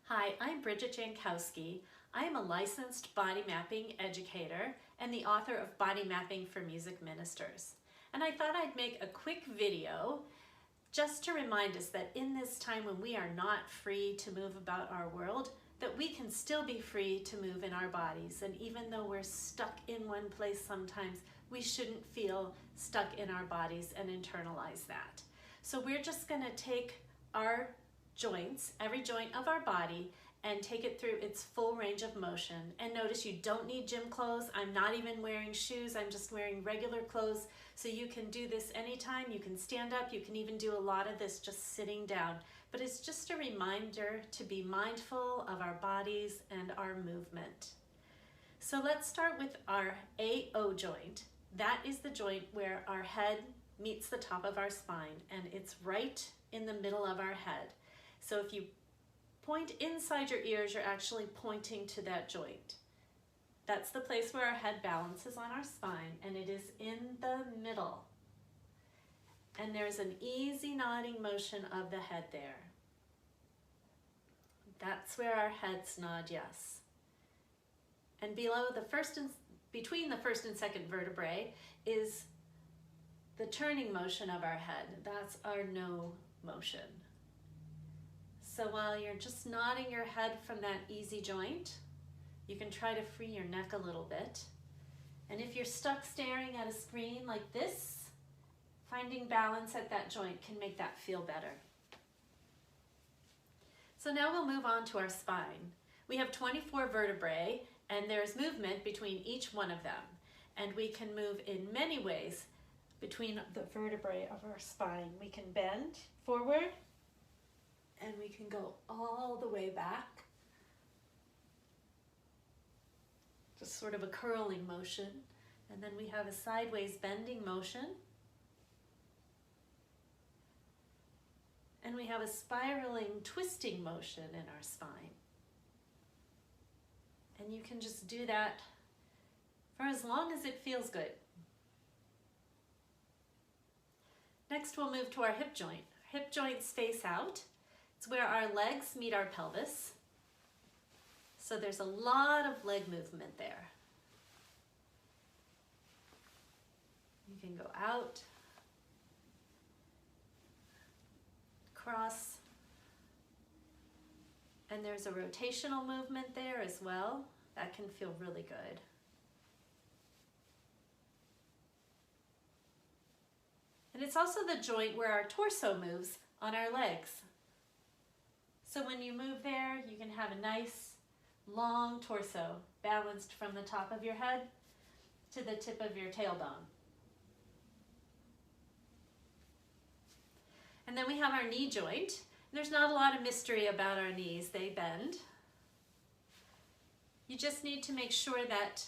Hi, I'm Bridget Jankowski. I am a licensed body mapping educator and the author of Body Mapping for Music Ministers. And I thought I'd make a quick video just to remind us that in this time when we are not free to move about our world, that we can still be free to move in our bodies. And even though we're stuck in one place sometimes, we shouldn't feel stuck in our bodies and internalize that. So we're just gonna take our joints, every joint of our body, and take it through its full range of motion. And notice you don't need gym clothes. I'm not even wearing shoes. I'm just wearing regular clothes. So you can do this anytime. You can stand up. You can even do a lot of this just sitting down. But it's just a reminder to be mindful of our bodies and our movement. So let's start with our AO joint. That is the joint where our head meets the top of our spine, and it's right in the middle of our head. So if you point inside your ears, you're actually pointing to that joint. That's the place where our head balances on our spine, and it is in the middle. And there's an easy nodding motion of the head there. That's where our heads nod yes. And below the between the first and second vertebrae is the turning motion of our head. That's our no motion. So while you're just nodding your head from that easy joint, you can try to free your neck a little bit. And if you're stuck staring at a screen like this, finding balance at that joint can make that feel better. So now we'll move on to our spine. We have 24 vertebrae, and there's movement between each one of them. And we can move in many ways between the vertebrae of our spine. We can bend forward, and we can go all the way back. Just sort of a curling motion. And then we have a sideways bending motion. And we have a spiraling twisting motion in our spine. And you can just do that for as long as it feels good. Next, we'll move to our hip joint. Hip joints face out. It's where our legs meet our pelvis. So there's a lot of leg movement there. You can go out, cross, and there's a rotational movement there as well. That can feel really good. And it's also the joint where our torso moves on our legs. So when you move there, you can have a nice long torso balanced from the top of your head to the tip of your tailbone. And then we have our knee joint. There's not a lot of mystery about our knees. They bend. You just need to make sure that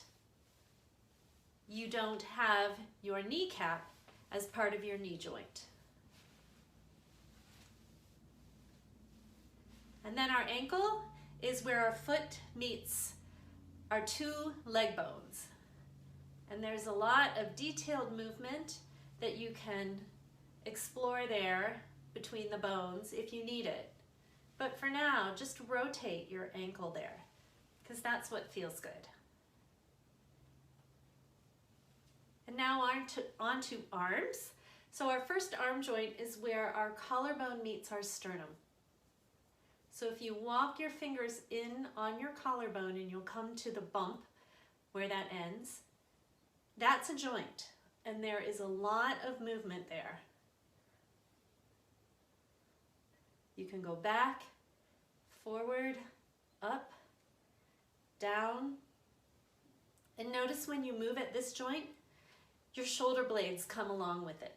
you don't have your kneecap as part of your knee joint. And then our ankle is where our foot meets our two leg bones. And there's a lot of detailed movement that you can explore there between the bones if you need it. But for now, just rotate your ankle there, because that's what feels good. And now on to arms. So our first arm joint is where our collarbone meets our sternum. So if you walk your fingers in on your collarbone and you'll come to the bump where that ends, that's a joint, and there is a lot of movement there. You can go back, forward, up, down, and notice when you move at this joint, your shoulder blades come along with it.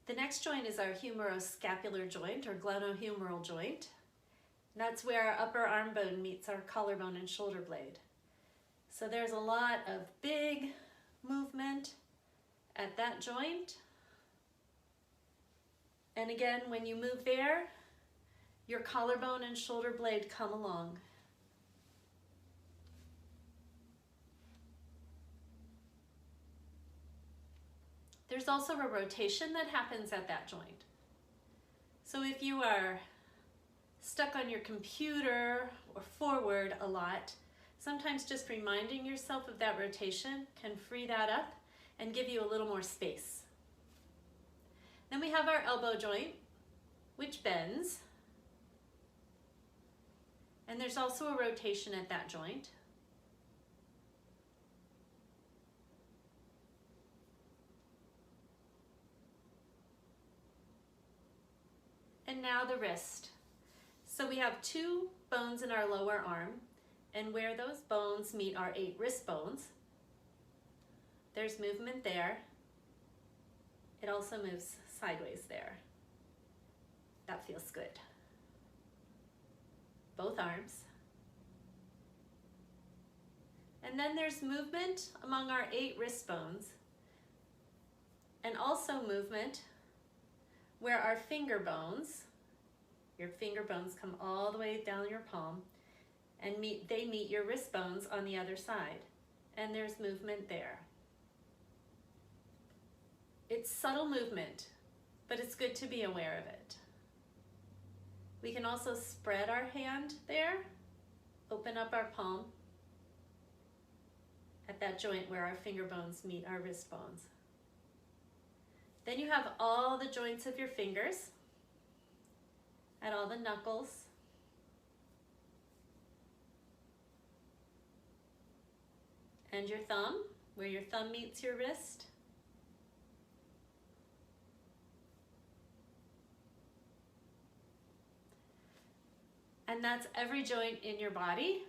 The next joint is our humeroscapular joint or glenohumeral joint. And that's where our upper arm bone meets our collarbone and shoulder blade. So there's a lot of big movement at that joint. And again, when you move there, your collarbone and shoulder blade come along. There's also a rotation that happens at that joint. So if you are stuck on your computer or forward a lot, sometimes just reminding yourself of that rotation can free that up and give you a little more space. Then we have our elbow joint, which bends. And there's also a rotation at that joint. And now the wrist. So we have 2 bones in our lower arm, and where those bones meet our 8 wrist bones, there's movement there. It also moves sideways there. That feels good. Both arms. And then there's movement among our 8 wrist bones, and also movement where our finger bones, your finger bones come all the way down your palm, and they meet your wrist bones on the other side, and there's movement there. It's subtle movement, but it's good to be aware of it. We can also spread our hand there, open up our palm at that joint where our finger bones meet our wrist bones. Then you have all the joints of your fingers at all the knuckles. And your thumb, where your thumb meets your wrist. And that's every joint in your body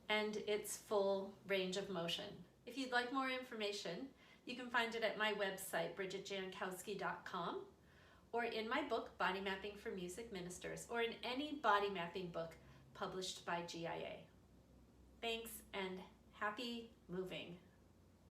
and its full range of motion. If you'd like more information, you can find it at my website, bridgetjankowski.com, or in my book, Body Mapping for Music Ministers, or in any body mapping book published by GIA. Thanks and happy moving.